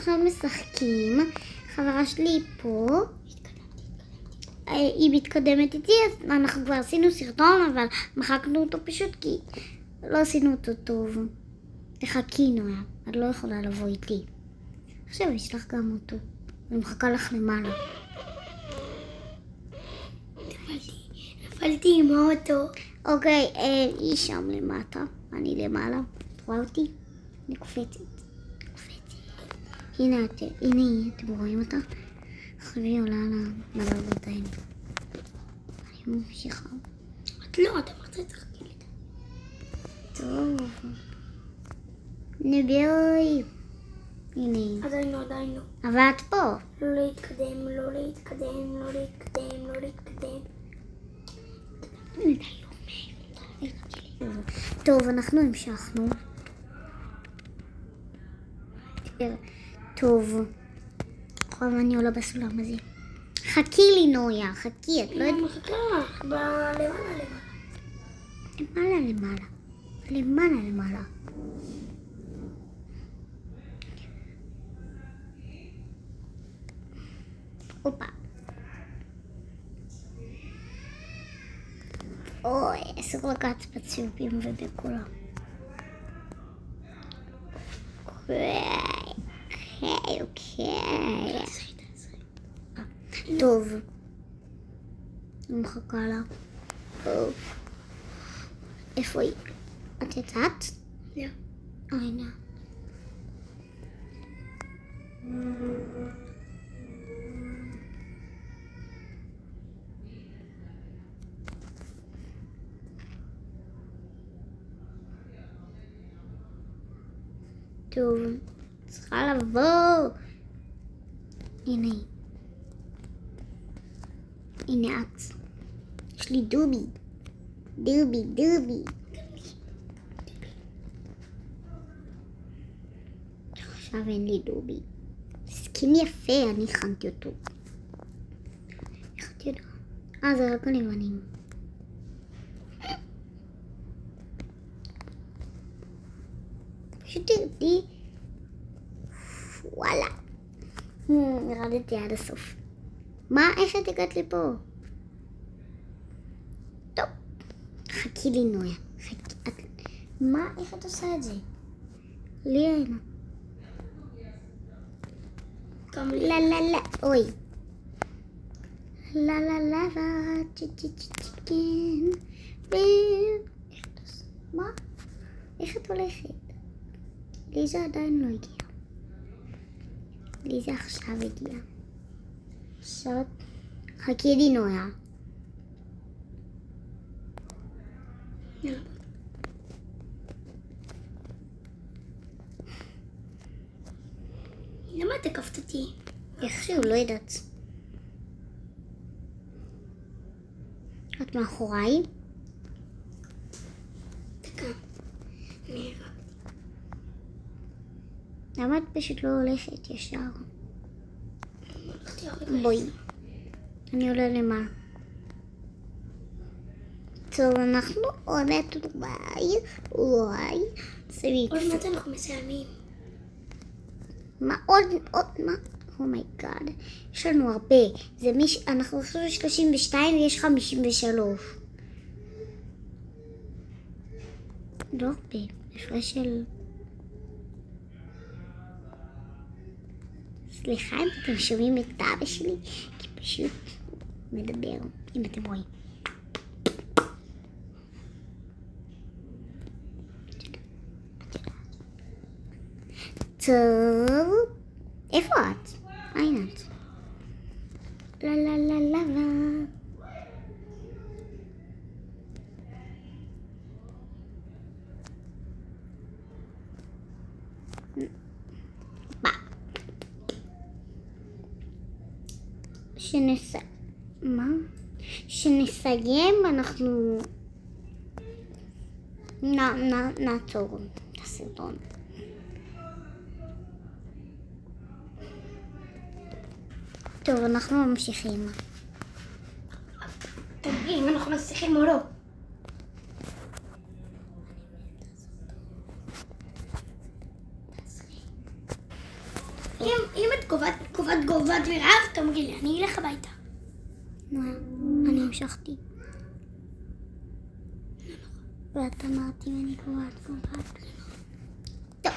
עכשיו משחקים. חברה שלי פה. היא מתקדמת איתי, אז אנחנו כבר עשינו סרטון, אבל מחקנו אותו פשוט כי לא עשינו אותו טוב. תחכי נויה, את לא יכולה לבוא איתי. עכשיו יש לך גם אותו. אני מחכה לך למעלה. נפלתי עם האוטו. אוקיי, היא שם למטה, אני למעלה. את רואה אותי? אני קופצת. הנה היא, אתם רואים אותה? עכשיו היא עולה על הבלבלתיים. אני ממשיכה. את לא, אתה אמרת תחכי לי. טוב. נביאוי. הנה היא. עדיין לא. אבל את פה. לא להתקדם. טוב, אנחנו המשכנו. טוב. עכשיו אני עולה בסולם הזה. חכי לי נויה, חכי, את לא יודעת. אני מחכה לך, למעלה. הופה. אוי, אסור לגעת בציופים ובכולם. אוקיי. טוב. אני מחכה לה. איפה היא? את יצאת? לא. הנה. טוב, צריכה לבוא. הנה היא. הנה את. יש לי דובי. עכשיו אין לי דובי. סכין יפה, אני הכנתי אותו. איך את יודעת? זה רק הלבנים. פשוט תרדי. וואלה. ירדתי עד הסוף. מה? איך את הגעת לפה? טוב. חכי לי נויה. מה? איך את עושה את זה? לי אין. לא. אוי. לא. צ'יקן. מה? איך את הולכת? ליזה עדיין לא הגיעה. ליזה עכשיו הגיעה. עכשיו חכי לי נויה. למה תקפת אותי? איכשהו, לא יודעת. את מאחוריי? דקה. מהרה. למה את פשוט לא הולכת ישר? הלכתי הרבה. בואי. אני עולה למעלה. טוב, אנחנו עונת וואי. סביב. עוד מעט אנחנו מסיימים. מה עוד? מה? אומייגאד. יש לנו הרבה. אנחנו עכשיו 32 ויש 53. לא הרבה. הפרש של... סליחה אם אתם שומעים את אבא שלי, כי פשוט מדבר, אם אתם רואים. טוב, איפה את? הנה את. לא. שנסיים אנחנו נעצור את הסרטון. טוב, אנחנו ממשיכים. תגידי אם אנחנו מצליחים או לא. אם את קובעת ורעב, תאמרי לי, אני אלך הביתה. אני המשכתי. ואת אמרתי אם אני קובעת. טוב.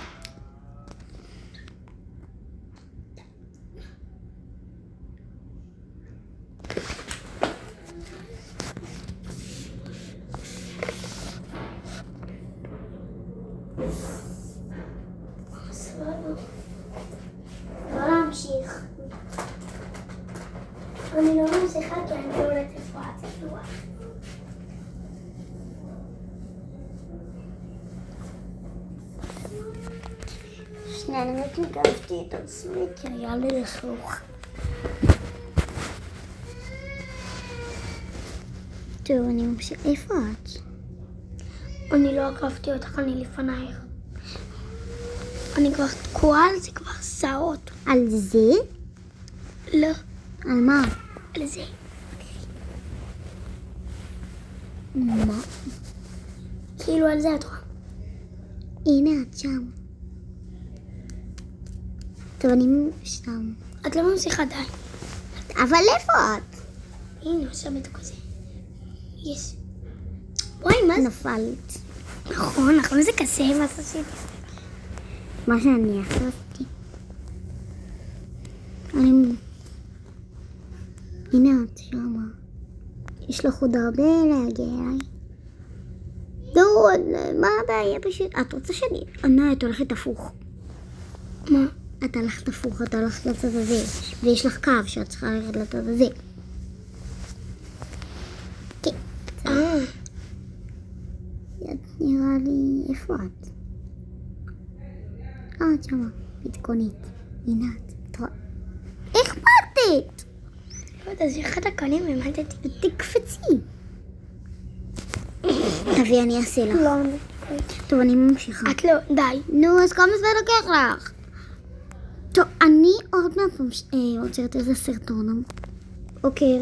לא להמשיך. אני לא ממשיכה כי אני לא יודעת איפה את. שנייה, אני ניגבתי את עצמי כי היה לי לחלוך. טוב, אני ממשיך. איפה את? אני לא עקבתי אותך, אני לפנייך. אני כבר תקועה על זה כבר שעות. על זה? לא, על מה? על זה. מה? כאילו על זה את רואה. הנה את שם. טוב, אני שם. את לא ממשיכה די. אבל איפה את? הנה, עכשיו בדיוק כזה. יש. וואי, מה זה? נפלת. נכון, זה כזה, מה עשיתי? מה שאני החלפתי. הנה את שמה. יש לך עוד הרבה להגיע אליי. לא, מה הבעיה פשוט? את רוצה שאני... ענה, את הולכת הפוך. מה? את הלכת הפוך, את הלכת לצד הזה. ויש לך קו שאת צריכה ללכת לצד הזה. כן. נראה לי... איפה את? את שמה. מתכונית. הנה את. איך באתת? לא יודע, זה אחד הקונים ומדתי. תקפצי. תביא, אני אעשה לך. לא. טוב, אני ממשיכה. את לא, די. נו, אז כמה זמן לוקח לך? טוב, אני עוד מעט עוצרת איזה סרטון. אוקיי.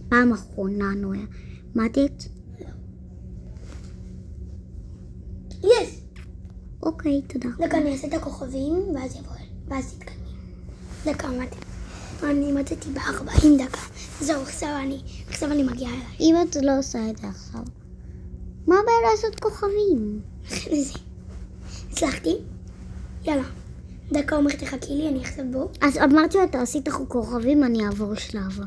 פעם אחרונה, נויה. מתית? יש! אוקיי, תודה. דקה, אני אעשה את הכוכבים, ואז יבוא, ואז תתקדמי. דקה, אני מצאתי ב-40 דקה. זהו, עכשיו אני מגיעה אליי. אם את לא עושה את זה עכשיו, מה הבעיה לעשות כוכבים? זה. הצלחתי? יאללה. דקה אומרת תחכי לי, אני עכשיו בו. אז אמרתי לו, אתה עשית כוכבים, אני אעבור שלב.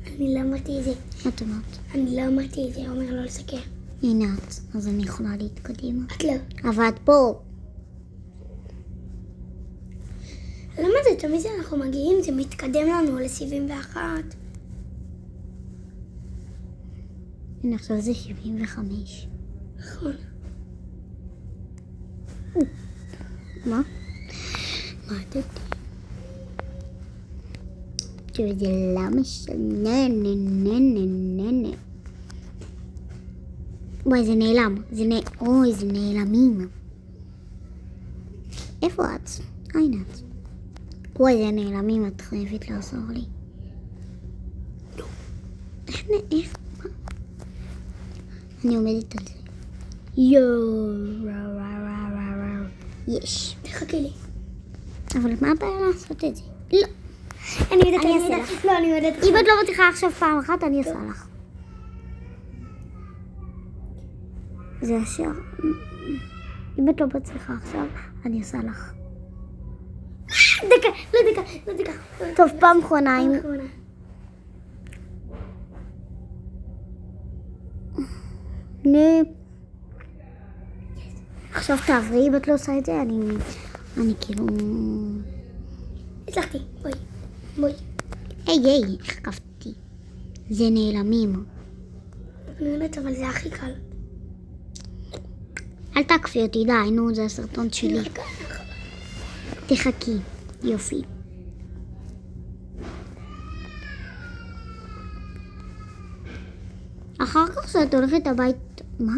אני לא אמרתי את זה. את אמרת. אני לא אמרתי את זה, אומר לא לסקר. הנה את, אז אני יכולה להתקדם. את לא. אבל את פה. למה זה תמיד שאנחנו מגיעים, זה מתקדם לנו ל-71. הנה עכשיו זה 75. נכון. מה? מה אתה יודע? תראי, זה לא משנה, נה. וואי, זה נעלם. אוי, זה נעלמים. איפה את? הנה את. וואי, זה נעלמים, את חייבת לעזור לי. איך? מה? אני עומדת על זה. יש. תחכי לי. אבל מה הבעיה לעשות את זה? לא. אני יודעת, אני אעשה לך. לא, אני יודעת. אם את לא מצליחה עכשיו פעם אחת, אני אעשה לך. זה ישר. אם את לא מצליחה עכשיו, אני אעשה לך. דקה. טוב, פעם אחרונה. עכשיו תעברי, אם את לא עושה את זה, אני כאילו... הצלחתי, בואי. היי, איך קפתי? זה נעלמים. אני יודעת, אבל זה הכי קל. אל תקפי אותי, די, נו, זה הסרטון שלי. תחכי, יופי. אחר כך שאת הולכת הביתה... מה?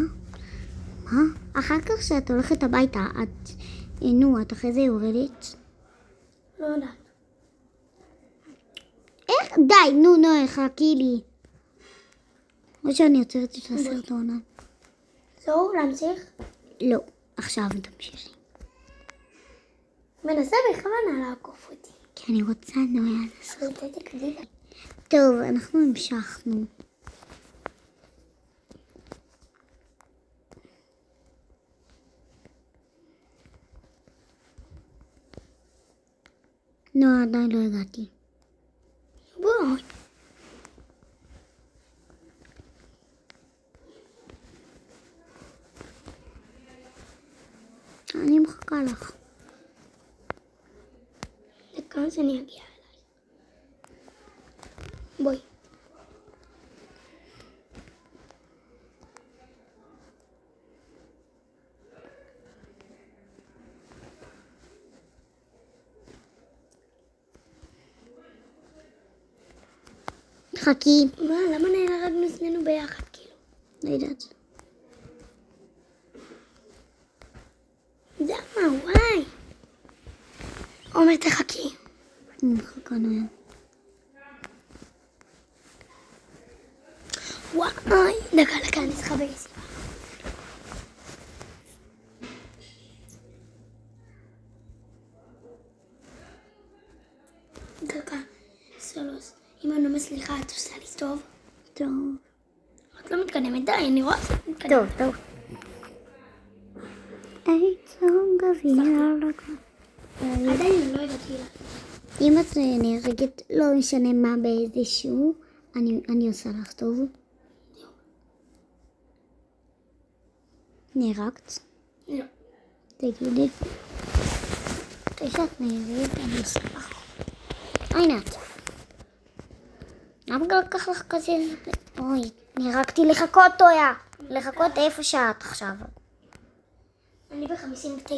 אחר כך שאת הולכת הביתה, את אחרי זה יורדת? לא יודעת. איך? די, נו, חכי לי. או שאני עוצרת את הסרטון. זהו, להמשיך? לא, עכשיו תמשיכי. מנסה בכוונה לעקוף אותי. כי אני רוצה נויה. חרטטי קדימה. טוב, אנחנו המשכנו. עדיין לא הגעתי. בואי. אני מחכה לך. לכמה שאני אגיע אליי. בואי. חכי. מה, למה נהרגנו שנינו ביחד כאילו? לא יודעת. זה מה, וואי. עומר תחכי. אני מחכה נויה. וואי, דקה, אני צריכה ביסיבה. דקה, סולוס. אם אני לא מצליחה, את עושה לי טוב? טוב. את לא מתקדמת, די, אני רואה שאת מתקדמת. טוב. עצום גביע לך. עדיין לא הגעתי לה. אם את נהרגת, לא משנה מה באיזשהו, אני עושה לך טוב. נהרגת? לא. תגידי. כשאת נהרגת, אני עושה לך. הנה את. למה לקח לך כזה? אוי, נהרגתי לחכות טויה. לחכות איפה שאת עכשיו. אני ב-59.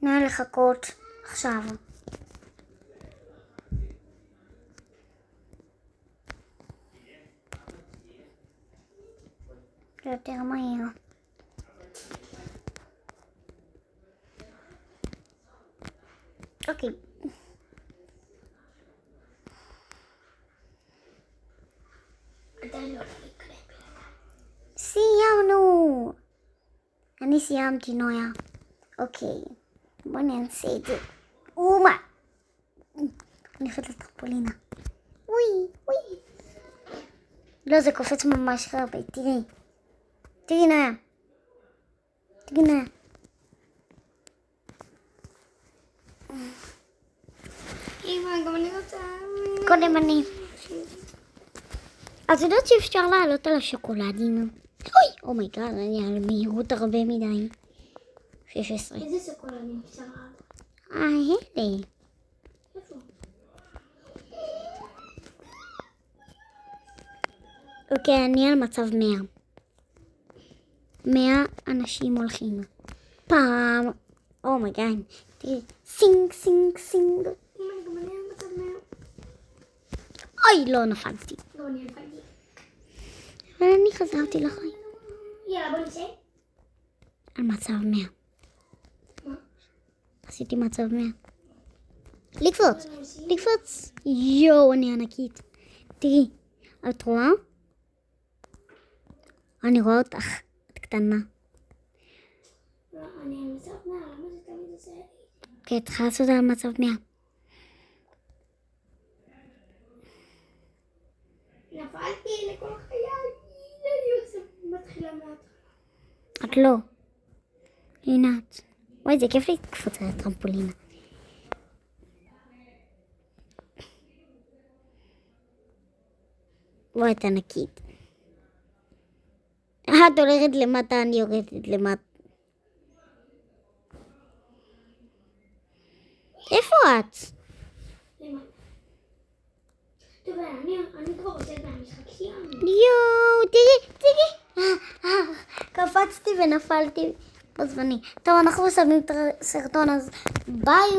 נא לחכות עכשיו. זה יותר מהיר. אוקיי. עדיין לא להתקדם. סיימנו. אני סיימתי נויה. אוקיי. בוא נעשה את זה. אומה. אני חושבת לטרמפולינה. אוי. לא, זה קופץ ממש הרבה. תראי נויה. אמא, גם אני רוצה... קודם אני. אז יודעת שאפשר לעלות על השוקולדים. אוי, אומייגאד, אני על מהירות הרבה מדי. 16. איזה סוקולדים אפשר לעלות? אלה. איפה? אוקיי, אני על מצב 100. 100 אנשים הולכים. פעם. אומייגאד. תראי. סינג. אמא, גם אני על מצב 100. אוי, לא נפלתי. גם אני נפלתי. אבל אני חזרתי לחיים. יאללה, בוא נצא. על מצב 100. מה? עשיתי מצב 100. לקפוץ. יואו, אני ענקית. תראי, את רואה? אני רואה אותך. את קטנה. לא, אני על מצב 100, למה זה תמיד עושה לי? כן, צריכה לעשות על מצב 100. נפלתי לכל חיי. אני עושה מתחילה מההתחלה. את לא. הנה את. וואי, זה כיף לקפוץ על הטרמפולינה. וואי, את ענקית. את הולכת למטה, אני יורדת למטה. איפה את? למה? טוב, אני כבר רוצה את המשחק. יואו, תראי. קפצתי ונפלתי בזמני. טוב, אנחנו מסיימים את הסרטון, אז ביי.